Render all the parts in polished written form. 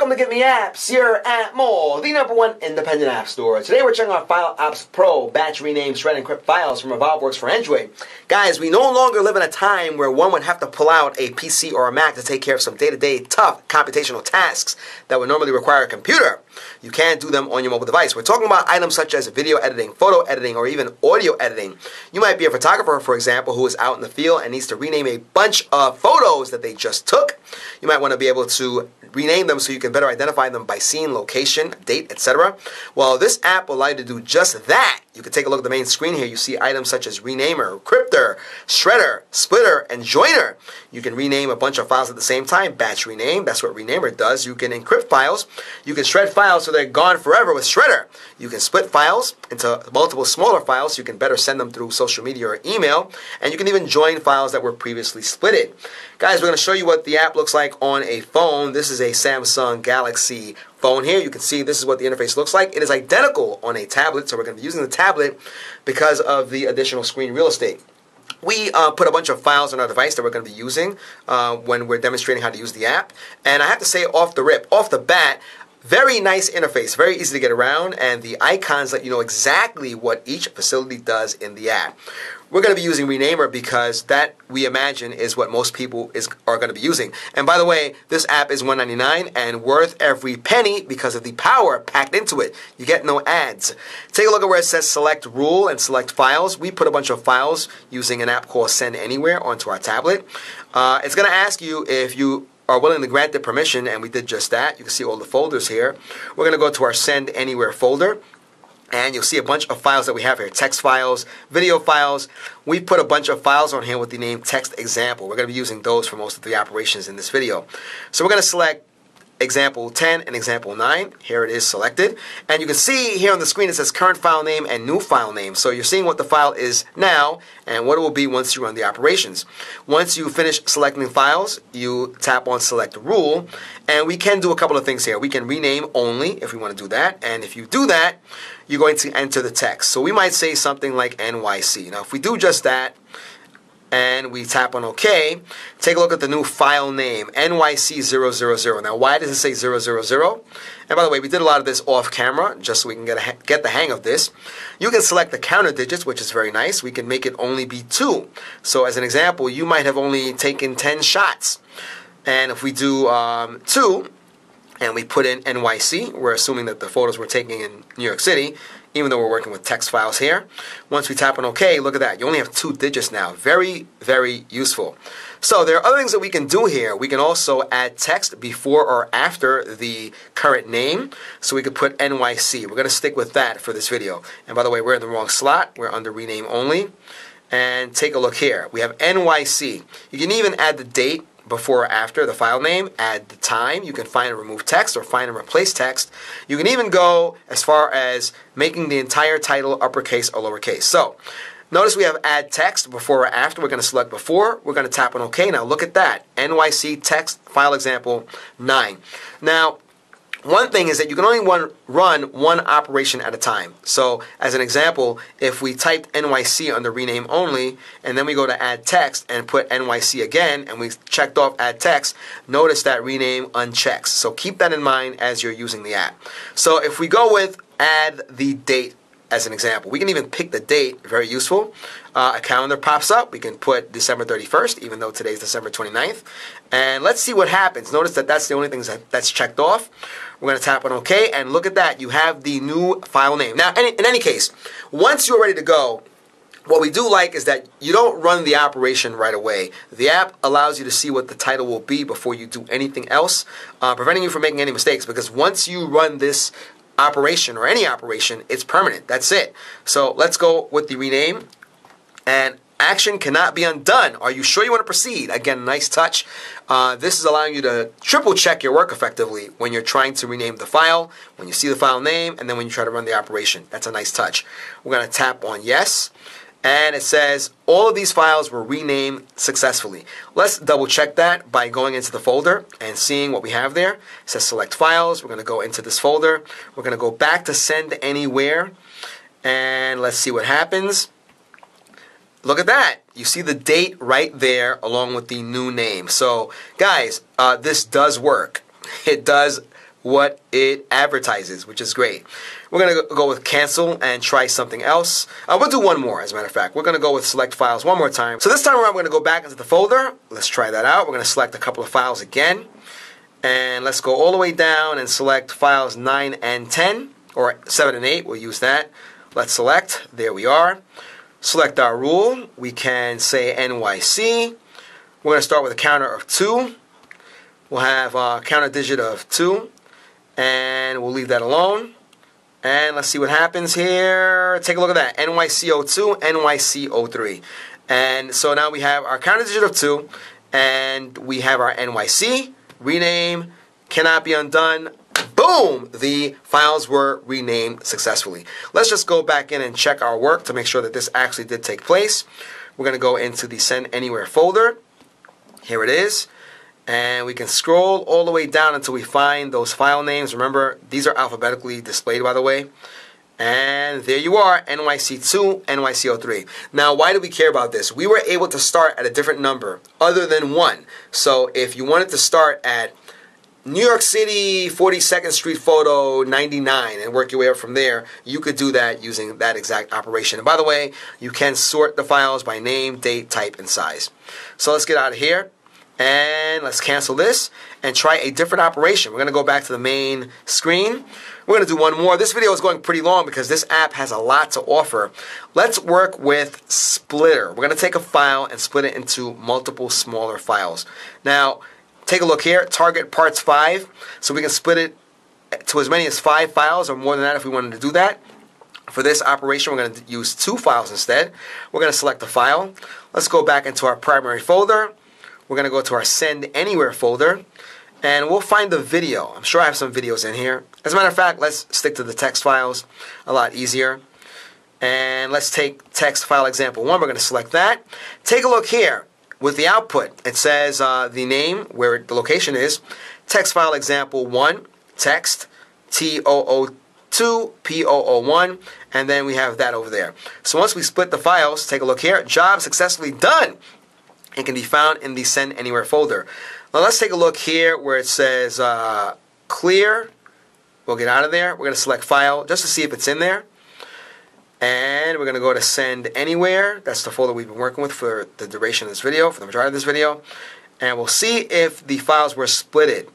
Welcome to GiveMeApps here at Mole, the #1 independent app store. Today we're checking out FileOps Pro, batch rename, shred, and encrypt files from evolveworx for Android. Guys, we no longer live in a time where one would have to pull out a PC or a Mac to take care of some day-to-day tough computational tasks that would normally require a computer. You can't do them on your mobile device. We're talking about items such as video editing, photo editing, or even audio editing. You might be a photographer, for example, who is out in the field and needs to rename a bunch of photos that they just took. You might want to be able to rename them so you can better identify them by scene, location, date, etc. Well, this app will allow you to do just that. You can take a look at the main screen here. You see items such as renamer, encryptor, shredder, splitter, and joiner. You can rename a bunch of files at the same time. Batch rename, that's what renamer does. You can encrypt files. You can shred files so they're gone forever with shredder. You can split files into multiple smaller files so you can better send them through social media or email. And you can even join files that were previously splitted. Guys, we're going to show you what the app looks like on a phone. This is a Samsung Galaxy phone here. You can see this is what the interface looks like. It is identical on a tablet, so we're going to be using the tablet because of the additional screen real estate. We put a bunch of files on our device that we're going to be using when we're demonstrating how to use the app. And I have to say off the bat, very nice interface, very easy to get around, and the icons let you know exactly what each facility does in the app. We're going to be using Renamer because that, we imagine, is what most people are going to be using. And by the way, this app is $1.99 and worth every penny because of the power packed into it. You get no ads. Take a look at where it says Select Rule and Select Files. We put a bunch of files using an app called Send Anywhere onto our tablet. It's going to ask you if you are willing to grant it permission, and we did just that. You can see all the folders here. We're going to go to our Send Anywhere folder. And you'll see a bunch of files that we have here. Text files, video files. We put a bunch of files on here with the name text example. We're going to be using those for most of the operations in this video. So we're going to select example 10 and example 9. Here it is selected. And you can see here on the screen it says current file name and new file name. So you're seeing what the file is now and what it will be once you run the operations. Once you finish selecting files, you tap on select rule. And we can do a couple of things here. We can rename only if we want to do that. And if you do that, you're going to enter the text. So we might say something like NYC. Now if we do just that, and we tap on OK, take a look at the new file name, NYC000. Now, why does it say 000? And by the way, we did a lot of this off camera, just so we can get the hang of this. You can select the counter digits, which is very nice. We can make it only be 2. So as an example, you might have only taken 10 shots. And if we do 2, and we put in NYC, we're assuming that the photos we're taking in New York City, even though we're working with text files here. Once we tap on OK, look at that. You only have 2 digits now. Very, very useful. So there are other things that we can do here. We can also add text before or after the current name. So we could put NYC. We're going to stick with that for this video. And by the way, we're in the wrong slot. We're under rename only. And take a look here. We have NYC. You can even add the date before or after the file name, add the time. You can find and remove text or find and replace text. You can even go as far as making the entire title uppercase or lowercase. So notice we have add text before or after. We're going to select before. We're going to tap on OK. Now look at that. NYC text file example 9. Now one thing is that you can only run one operation at a time. So as an example, if we typed NYC under rename only, and then we go to add text and put NYC again, and we checked off add text, notice that rename unchecks. So keep that in mind as you're using the app. So if we go with add the date as an example, we can even pick the date, very useful. A calendar pops up. We can put December 31st, even though today's December 29th. And let's see what happens. Notice that that's the only thing that's checked off. We're going to tap on OK, and look at that. You have the new file name. Now, in any case, once you're ready to go, what we do like is that you don't run the operation right away. The app allows you to see what the title will be before you do anything else, preventing you from making any mistakes, because once you run this operation or any operation, it's permanent. That's it. So let's go with the rename. And action cannot be undone. Are you sure you want to proceed? Again, nice touch. This is allowing you to triple check your work effectively when you're trying to rename the file, when you see the file name, and then when you try to run the operation. That's a nice touch. We're going to tap on yes. And it says all of these files were renamed successfully. Let's double check that by going into the folder and seeing what we have there. It says select files. We're going to go into this folder. We're going to go back to send anywhere. And let's see what happens. Look at that. You see the date right there along with the new name. So guys, this does work. It does what it advertises, which is great. We're going to go with cancel and try something else. We'll do one more, as a matter of fact. We're going to go with select files one more time. So this time around, we're going to go back into the folder. Let's try that out. We're going to select a couple of files again. And let's go all the way down and select files 9 and 10, or 7 and 8. We'll use that. Let's select. There we are. Select our rule. We can say NYC. We're going to start with a counter of 2. We'll have a counter digit of 2. And we'll leave that alone. And let's see what happens here. Take a look at that. NYC02, NYC03. And so now we have our counter digit of 2. And we have our NYC. Rename. Cannot be undone. Boom! The files were renamed successfully. Let's just go back in and check our work to make sure that this actually did take place. We're going to go into the Send Anywhere folder. Here it is. And we can scroll all the way down until we find those file names. Remember, these are alphabetically displayed, by the way. And there you are, NYC2, NYC03. Now, why do we care about this? We were able to start at a different number other than 1. So if you wanted to start at New York City, 42nd Street photo 99 and work your way up from there, you could do that using that exact operation. And by the way, you can sort the files by name, date, type, and size. So let's get out of here. And let's cancel this and try a different operation. We're going to go back to the main screen. We're going to do one more. This video is going pretty long because this app has a lot to offer. Let's work with Splitter. We're going to take a file and split it into multiple smaller files. Now, take a look here. Target parts 5. So we can split it to as many as 5 files or more than that if we wanted to do that. For this operation, we're going to use 2 files instead. We're going to select the file. Let's go back into our primary folder. We're going to go to our Send Anywhere folder, and we'll find the video. I'm sure I have some videos in here. As a matter of fact, let's stick to the text files. A lot easier. And let's take text file example 1. We're going to select that. Take a look here. With the output, it says the name, where the location is, text file example 1, text, TOO2, POO1, and then we have that over there. So once we split the files, take a look here. Job successfully done. It can be found in the Send Anywhere folder. Now let's take a look here where it says clear. We'll get out of there. We're going to select file just to see if it's in there. And we're going to go to Send Anywhere. That's the folder we've been working with for the duration of this video, for the majority of this video. And we'll see if the files were splitted.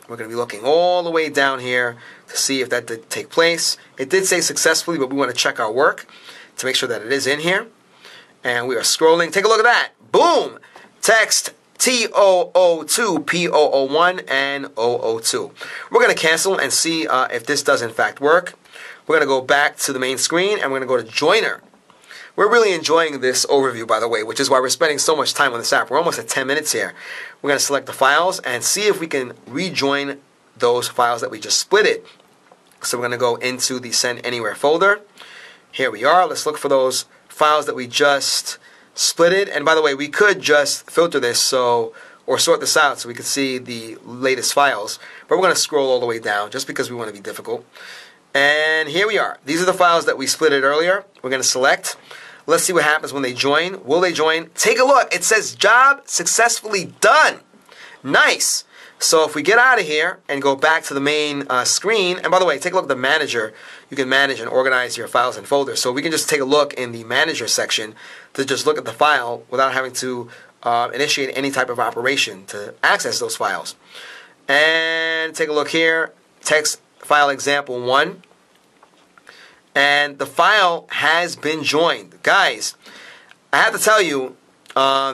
We're going to be looking all the way down here to see if that did take place. It did say successfully, but we want to check our work to make sure that it is in here. And we are scrolling. Take a look at that. Boom! Text TOO2, POO1, and OO2. We're going to cancel and see if this does in fact work. We're going to go back to the main screen and we're going to go to Joiner. We're really enjoying this overview, by the way, which is why we're spending so much time on this app. We're almost at 10 minutes here. We're going to select the files and see if we can rejoin those files that we just splitted. So we're going to go into the Send Anywhere folder. Here we are. Let's look for those files that we just splitted. And by the way, we could just filter this or sort this out so we could see the latest files. But we're going to scroll all the way down just because we want to be difficult. And here we are. These are the files that we splitted earlier. We're going to select. Let's see what happens when they join. Will they join? Take a look. It says job successfully done. Nice. So if we get out of here and go back to the main screen, and by the way, take a look at the manager. You can manage and organize your files and folders. So we can just take a look in the manager section to just look at the file without having to initiate any type of operation to access those files. And take a look here, text file example 1. And the file has been joined. Guys, I have to tell you,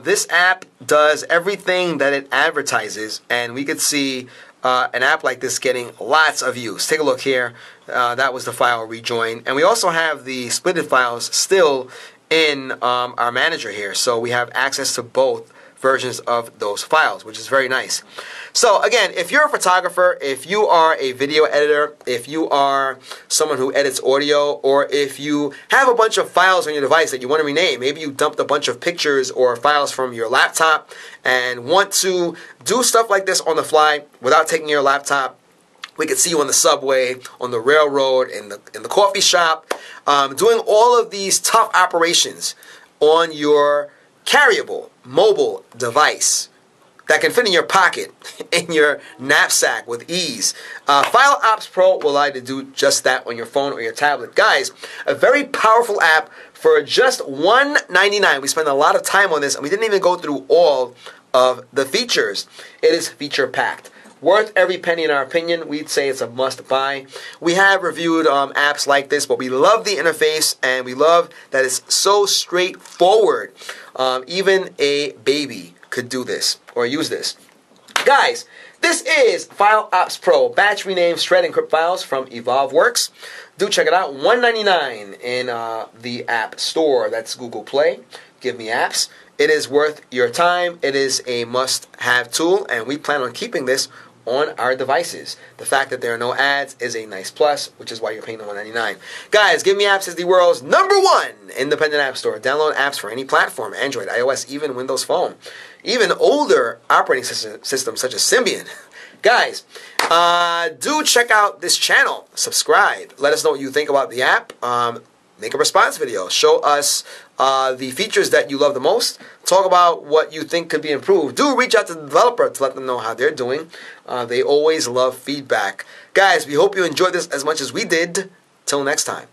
this app does everything that it advertises, and we could see an app like this getting lots of use. Take a look here. That was the file rejoin. And we also have the splitted files still in our manager here. So we have access to both versions of those files, which is very nice. So again, if you're a photographer, if you are a video editor, if you are someone who edits audio, or if you have a bunch of files on your device that you want to rename, maybe you dumped a bunch of pictures or files from your laptop and want to do stuff like this on the fly without taking your laptop. We could see you on the subway, on the railroad, in the coffee shop, doing all of these tough operations on your carryable mobile device. that can fit in your pocket, in your knapsack with ease. FileOps Pro will allow you to do just that on your phone or your tablet. Guys, a very powerful app for just $1.99. We spent a lot of time on this, and we didn't even go through all of the features. It is feature-packed. Worth every penny in our opinion. We'd say it's a must-buy. We have reviewed apps like this, but we love the interface, and we love that it's so straightforward. Even a baby could do this or use this. Guys, this is FileOps Pro, batch rename, shred, encrypt files from evolveworx. Do check it out. $1.99 in the App Store. That's Google Play. GiveMeApps. It is worth your time. It is a must-have tool, and we plan on keeping this on our devices. The fact that there are no ads is a nice plus, which is why you're paying the $1.99. Guys, GiveMeApps is the world's #1 independent app store. Download apps for any platform, Android, iOS, even Windows Phone. Even older operating systems such as Symbian. Guys, do check out this channel. Subscribe. Let us know what you think about the app. Make a response video. Show us the features that you love the most. Talk about what you think could be improved. Do reach out to the developer to let them know how they're doing. They always love feedback. Guys, we hope you enjoyed this as much as we did. Till next time.